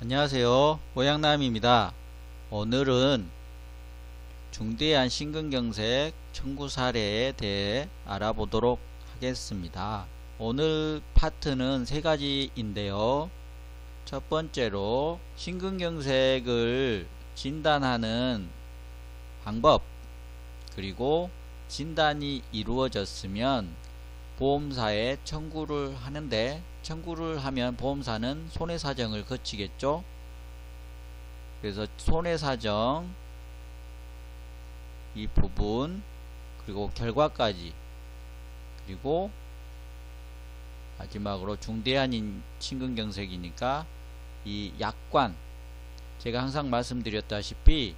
안녕하세요, 오양남입니다. 오늘은 중대한 심근경색 청구 사례에 대해 알아보도록 하겠습니다. 오늘 파트는 세 가지인데요. 첫 번째로 심근경색을 진단하는 방법, 그리고 진단이 이루어졌으면 보험사에 청구를 하는데, 청구를 하면 보험사는 손해사정을 거치겠죠. 그래서 손해사정 이 부분, 그리고 결과까지, 그리고 마지막으로 중대한 심근경색이니까 이 약관, 제가 항상 말씀드렸다시피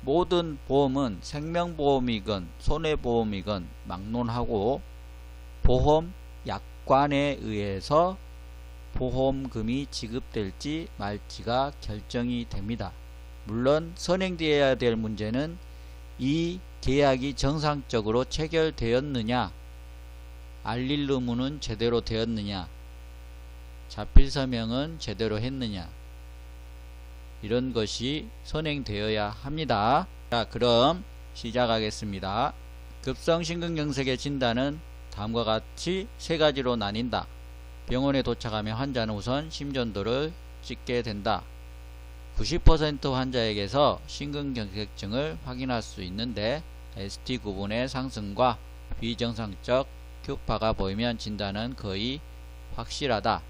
모든 보험은 생명보험이건 손해보험이건 막론하고 보험 약관에 의해서 보험금이 지급될지 말지가 결정이 됩니다. 물론 선행되어야 될 문제는 이 계약이 정상적으로 체결되었느냐, 알릴 의무는 제대로 되었느냐, 자필 서명은 제대로 했느냐, 이런 것이 선행되어야 합니다. 자, 그럼 시작하겠습니다. 급성심근경색의 진단은 다음과 같이 세 가지로 나뉜다. 병원에 도착하면 환자는 우선 심전도를 찍게 된다. 90% 환자에게서 심근경색증을 확인할 수 있는데 ST 구분의 상승과 비정상적 큐파가 보이면 진단은 거의 확실하다.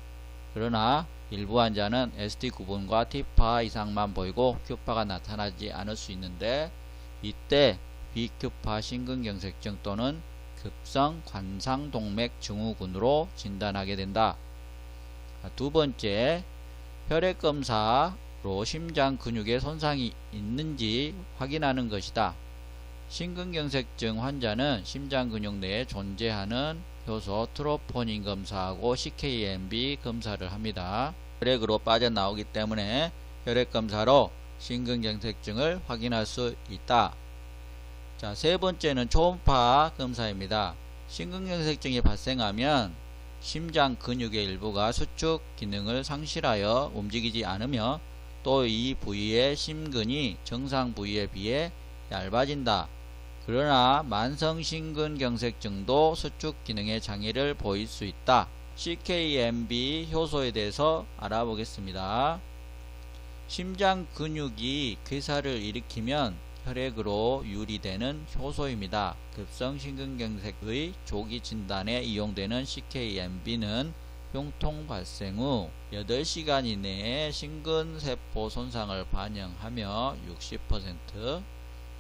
그러나 일부 환자는 ST 구분과 T파 이상만 보이고 큐파가 나타나지 않을 수 있는데, 이때 비큐파 심근경색증 또는 급성 관상동맥 증후군으로 진단하게 된다. 두 번째, 혈액검사로 심장 근육에 손상이 있는지 확인하는 것이다. 심근경색증 환자는 심장 근육 내에 존재하는 효소 트로포닌 검사하고 CKMB 검사를 합니다. 혈액으로 빠져나오기 때문에 혈액검사로 심근경색증을 확인할 수 있다. 자, 세 번째는 초음파 검사입니다. 심근경색증이 발생하면 심장 근육의 일부가 수축 기능을 상실하여 움직이지 않으며 또 이 부위의 심근이 정상 부위에 비해 얇아진다. 그러나 만성 심근경색증도 수축 기능의 장애를 보일 수 있다. CKMB 효소에 대해서 알아보겠습니다. 심장 근육이 괴사를 일으키면 혈액으로 유리되는 효소입니다. 급성 심근경색의 조기 진단에 이용되는 CKMB는 흉통 발생 후 8시간 이내에 심근세포 손상을 반영하며 60%,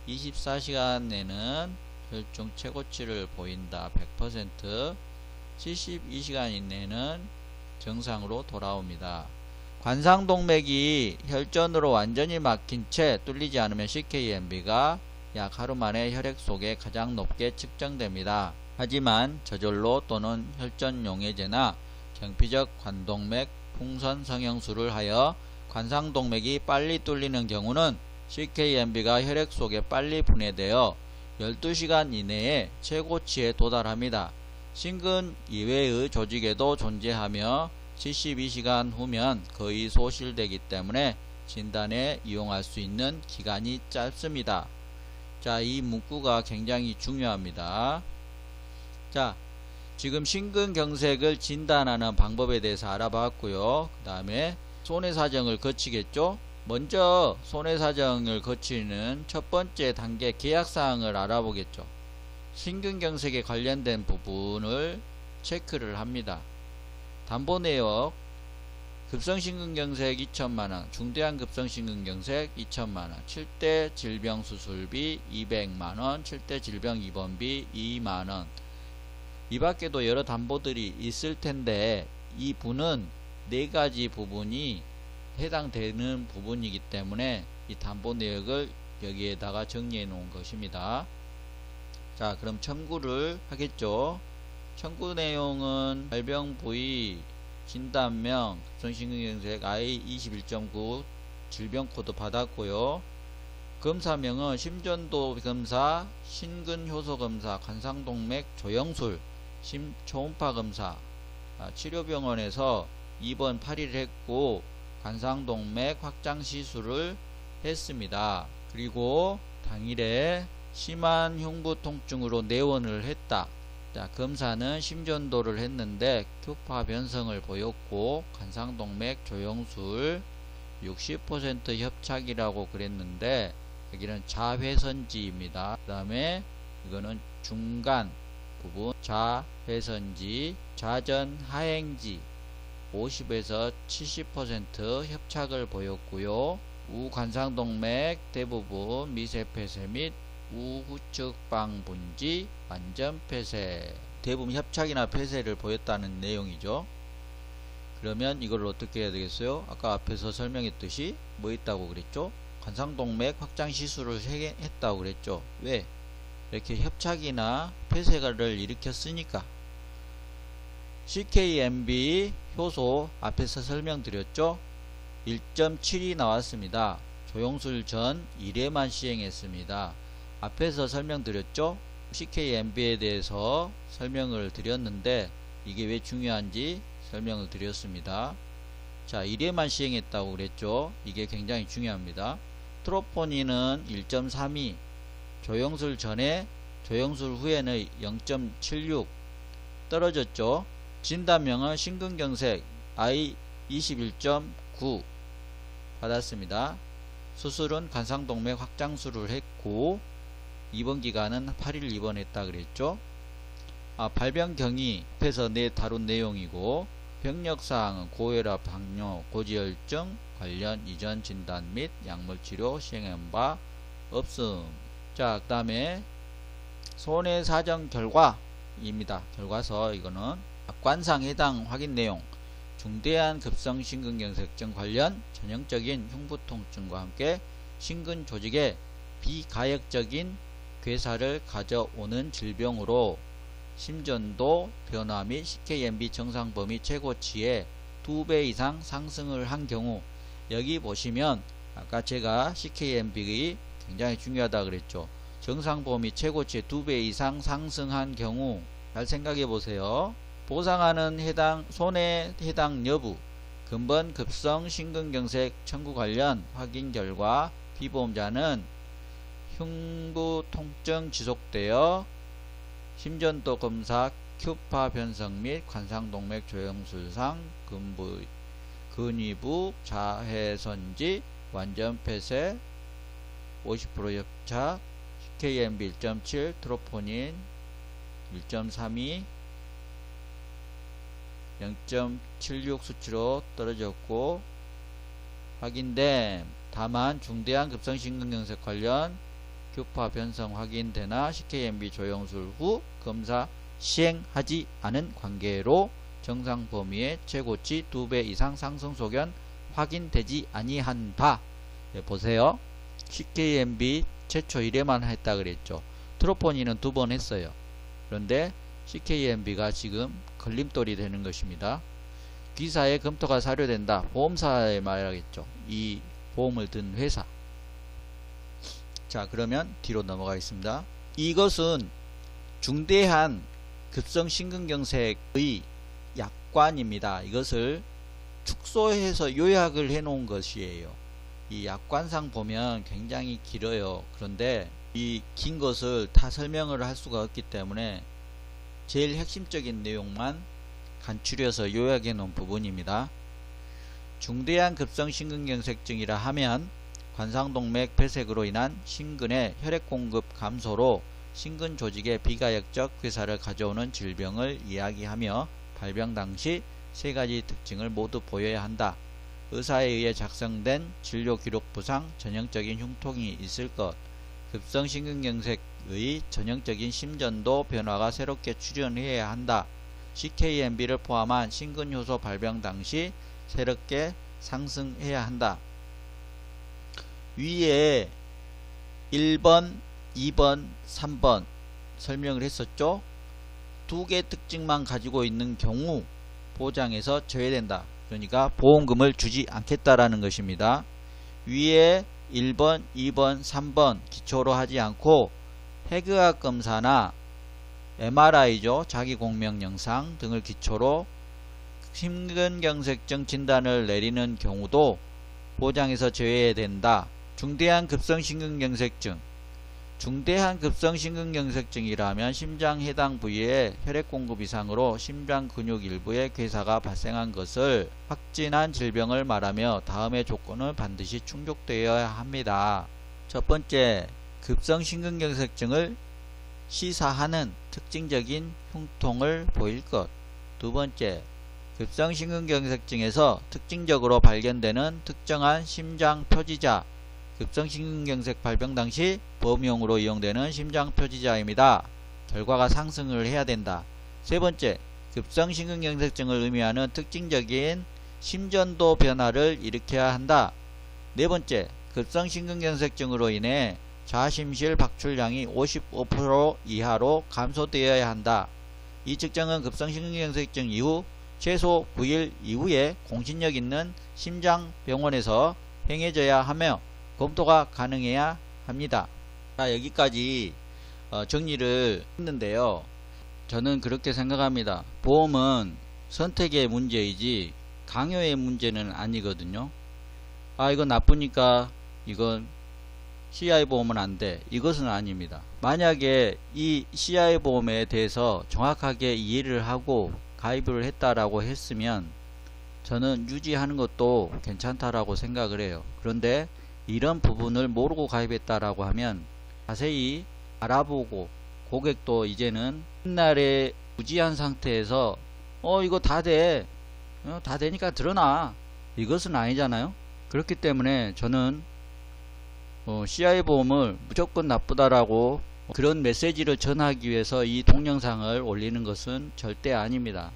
24시간에는 혈중 최고치를 보인다 100%, 72시간 이내는 정상으로 돌아옵니다. 관상동맥이 혈전으로 완전히 막힌 채 뚫리지 않으면 CKMB가 약 하루 만에 혈액 속에 가장 높게 측정됩니다. 하지만 저절로 또는 혈전용해제나 경피적 관동맥 풍선 성형술을 하여 관상동맥이 빨리 뚫리는 경우는 CKMB가 혈액 속에 빨리 분해되어 12시간 이내에 최고치에 도달합니다. 심근 이외의 조직에도 존재하며 72시간 후면 거의 소실되기 때문에 진단에 이용할 수 있는 기간이 짧습니다. 자, 이 문구가 굉장히 중요합니다. 자, 지금 심근경색을 진단하는 방법에 대해서 알아봤고요. 그 다음에 손해사정을 거치겠죠. 먼저 손해사정을 거치는 첫 번째 단계 계약사항을 알아보겠죠. 심근경색에 관련된 부분을 체크를 합니다. 담보내역, 급성심근경색 2천만원, 중대한 급성심근경색 2천만원, 7대 질병수술비 200만원, 7대 질병 입원비 2만원. 이 밖에도 여러 담보들이 있을 텐데 이 부는 4가지 부분이 해당되는 부분이기 때문에 이 담보 내역을 여기에다가 정리해 놓은 것입니다. 자, 그럼 청구를 하겠죠. 청구 내용은 발병 부위, 진단명, 급성심근경색 I21.9 질병 코드 받았고요. 검사명은 심전도 검사, 신근효소 검사, 관상동맥 조영술, 초음파 검사, 치료병원에서 2번 8일 했고 관상동맥 확장 시술을 했습니다. 그리고 당일에 심한 흉부 통증으로 내원을 했다. 자, 검사는 심전도를 했는데 큐파 변성을 보였고 관상동맥 조영술 60% 협착이라고 그랬는데 여기는 자회선지입니다. 그 다음에 이거는 중간 부분 자회선지, 좌전 하행지 50에서 70% 협착을 보였고요. 우관상동맥 대부분 미세폐쇄 및 우후측방 분지 완전 폐쇄, 대부분 협착이나 폐쇄를 보였다는 내용이죠. 그러면 이걸 어떻게 해야 되겠어요? 아까 앞에서 설명했듯이 뭐 있다고 그랬죠? 관상동맥 확장 시술을 했다고 그랬죠. 왜? 이렇게 협착이나 폐쇄를 일으켰으니까. CKMB 효소 앞에서 설명드렸죠. 1.7이 나왔습니다. 조영술 전 1회만 시행했습니다. 앞에서 설명드렸죠. CKMB에 대해서 설명을 드렸는데 이게 왜 중요한지 설명을 드렸습니다. 자, 1회만 시행했다고 그랬죠. 이게 굉장히 중요합니다. 트로포닌은 1.32, 조영술 전에 조영술 후에는 0.76 떨어졌죠. 진단명은 심근경색 I21.9 받았습니다. 수술은 관상동맥 확장술을 했고 입원 기간은 8일 입원했다 그랬죠. 발병경위 앞에서 다룬 내용이고 병력사항은 고혈압, 당뇨, 고지혈증 관련 이전 진단 및 약물치료 시행한 바 없음. 자, 그 다음에 손해사정 결과입니다. 결과서 이거는 약관상 해당 확인 내용, 중대한 급성 심근경색증 관련 전형적인 흉부통증과 함께 심근 조직의 비가역적인 괴사를 가져오는 질병으로 심전도 변화 및 CKMB 정상 범위 최고치의 2배 이상 상승을 한 경우, 여기 보시면 아까 제가 CKMB가 굉장히 중요하다 그랬죠. 정상 범위 최고치의 2배 이상 상승한 경우, 잘 생각해 보세요. 보상하는 손해 해당 여부, 근본 급성 심근경색 청구 관련 확인 결과 피보험자는 흉부 통증 지속되어 심전도 검사, 큐파 변성 및 관상동맥 조영술상 근위부 자해선지 완전 폐쇄 50% 협착, CKMB 1.7, 트로포닌 1.32 0.76 수치로 떨어졌고 확인됨. 다만 중대한 급성 심근경색 관련 큐파 변성 확인되나 CKMB 조영술 후 검사 시행하지 않은 관계로 정상 범위의 최고치 2배 이상 상승 소견 확인되지 아니한 바. 보세요. CKMB 최초 1회만 했다 그랬죠. 트로포닌은 2번 했어요. 그런데 CKMB가 지금 걸림돌이 되는 것입니다. 기사에 검토가 사료된다. 보험사에 말하겠죠. 이 보험을 든 회사. 자, 그러면 뒤로 넘어가겠습니다. 이것은 중대한 급성 심근경색의 약관입니다. 이것을 축소해서 요약을 해 놓은 것이에요. 이 약관상 보면 굉장히 길어요. 그런데 이 긴 것을 다 설명을 할 수가 없기 때문에 제일 핵심적인 내용만 간추려서 요약해 놓은 부분입니다. 중대한 급성 심근경색증이라 하면 관상동맥 폐색으로 인한 심근의 혈액 공급 감소로 심근 조직의 비가역적 괴사를 가져오는 질병을 이야기하며 발병 당시 세 가지 특징을 모두 보여야 한다. 의사에 의해 작성된 진료 기록부상 전형적인 흉통이 있을 것, 급성 심근경색의 전형적인 심전도 변화가 새롭게 출현해야 한다. CKMB를 포함한 심근효소 발병 당시 새롭게 상승해야 한다. 위에 1번, 2번, 3번 설명을 했었죠. 두 개 특징만 가지고 있는 경우 보장에서 제외된다. 그러니까 보험금을 주지 않겠다라는 것입니다. 위에 1번, 2번, 3번 기초로 하지 않고 해부학 검사나 MRI죠. 자기공명 영상 등을 기초로 심근경색증 진단을 내리는 경우도 보장에서 제외된다. 중대한 급성심근경색증. 중대한 급성심근경색증이라면 심장 해당 부위에 혈액공급 이상으로 심장 근육 일부에 괴사가 발생한 것을 확진한 질병을 말하며 다음의 조건은 반드시 충족되어야 합니다. 첫 번째, 급성심근경색증을 시사하는 특징적인 흉통을 보일 것. 두 번째, 급성심근경색증에서 특징적으로 발견되는 특정한 심장 표지자. 급성심근경색 발병 당시 보험용으로 이용되는 심장 표지자입니다. 결과가 상승을 해야 된다. 세 번째, 급성심근경색증을 의미하는 특징적인 심전도 변화를 일으켜야 한다. 네 번째, 급성심근경색증으로 인해 좌심실 박출량이 55% 이하로 감소되어야 한다. 이 측정은 급성심근경색증 이후 최소 9일 이후에 공신력 있는 심장병원에서 행해져야 하며 검토가 가능해야 합니다. 자, 여기까지 정리를 했는데요. 저는 그렇게 생각합니다. 보험은 선택의 문제이지 강요의 문제는 아니거든요. 아, 이건 나쁘니까 이건 CI 보험은 안 돼. 이것은 아닙니다. 만약에 이 CI 보험에 대해서 정확하게 이해를 하고 가입을 했다라고 했으면 저는 유지하는 것도 괜찮다라고 생각을 해요. 그런데 이런 부분을 모르고 가입했다라고 하면 자세히 알아보고, 고객도 이제는 옛날에 무지한 상태에서 이거 다 돼. 다 되니까 들어놔. 이것은 아니잖아요. 그렇기 때문에 저는 CI 보험을 무조건 나쁘다라고 그런 메시지를 전하기 위해서 이 동영상을 올리는 것은 절대 아닙니다.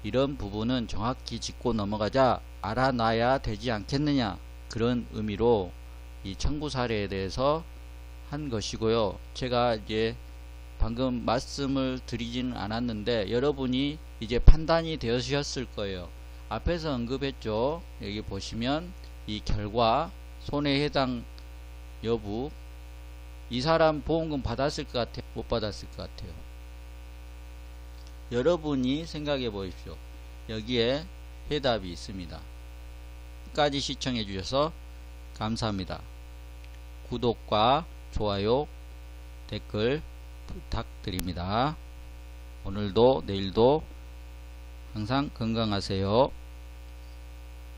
이런 부분은 정확히 짚고 넘어가자 알아놔야 되지 않겠느냐, 그런 의미로 이 청구 사례에 대해서 한 것이고요. 제가 이제 방금 말씀을 드리지는 않았는데 여러분이 이제 판단이 되셨을 거예요. 앞에서 언급했죠. 여기 보시면 이 결과, 손해해당 여부, 이 사람 보험금 받았을 것 같아요? 못 받았을 것 같아요? 여러분이 생각해 보십시오. 여기에 해답이 있습니다. 끝까지 시청해 주셔서 감사합니다. 구독과 좋아요, 댓글 부탁드립니다. 오늘도 내일도 항상 건강하세요.